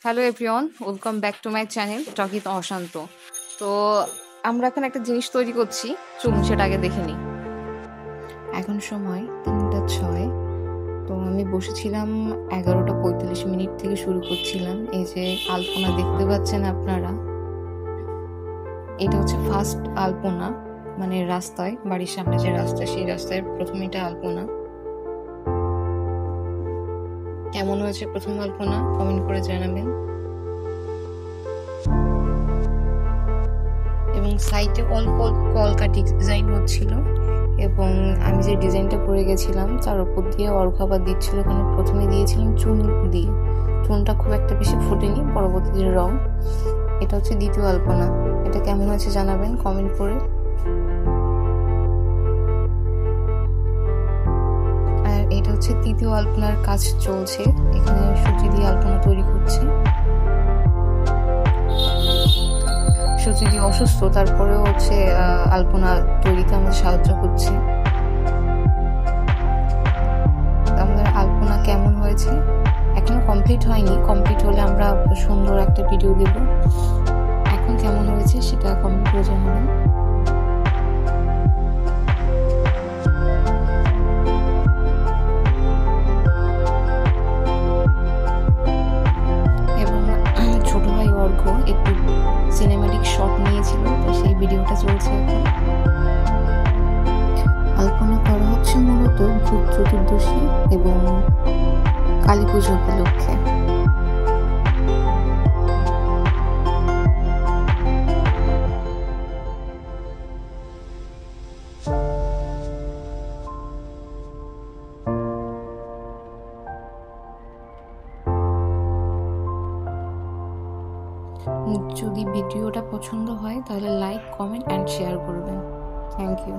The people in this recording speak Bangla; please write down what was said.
Hello everyone, welcome back to my channel টকিত অশান্ত। তো আমরা এখন একটা জিনিস তৈরি করছি, চলুন সেটা আগে দেখে নিই। এখন সময় 3:06। তো আমি বসেছিলাম 11:45 থেকে শুরু করছিলাম। এই যে আলপনা দেখতে পাচ্ছেন আপনারা, এটা হচ্ছে ফার্স্ট আলপনা, মানে রাস্তায়, বাড়ির সামনে যে রাস্তা, সেই রাস্তায় প্রথম এটা আলপনা। কেমন হয়েছে প্রথম আলপনা কমেন্ট করে জানাবেন। এবং সাইডে অল্প অল্প কলকা ডিজাইন হচ্ছিল, এবং আমি যে ডিজাইনটা করে গেছিলাম তার উপর দিয়ে অর্ঘাপাত দিচ্ছিল। ওখানে প্রথমে দিয়েছিলাম চুন দিয়ে, চুনটা খুব একটা বেশি ফুটেনি, পরবর্তীতে রং। এটা হচ্ছে দ্বিতীয় আলপনা। এটা কেমন হয়েছে জানাবেন কমেন্ট করে। আর এটা হচ্ছে তৃতীয় আলপনার কাজ চলছে, এখানে সুতি দিয়ে আলপনা তৈরি করছে। সুচিদি অসুস্থ, তারপরেও হচ্ছে আলপনা তৈরিতে আমাদের সাহায্য করছে। আমাদের আলপনা কেমন হয়েছে এখনো কমপ্লিট হয়নি, কমপ্লিট হলে আমরা সুন্দর একটা ভিডিও দেব। এখন কেমন হয়েছে সেটা কমেন্ট করে জানাবেন। এবং ছোট ভাই অর্ঘ একটু সিনেমাটিক শট নিয়েছিল, তো সেই ভিডিওটা চলছে এখন। আলপনা করা হচ্ছে মূলত ভূত চতুর্দশী এবং কালী পুজো উপলক্ষে। যদি ভিডিওটা পছন্দ হয় তাহলে লাইক, কমেন্ট অ্যান্ড শেয়ার করবেন। Thank you.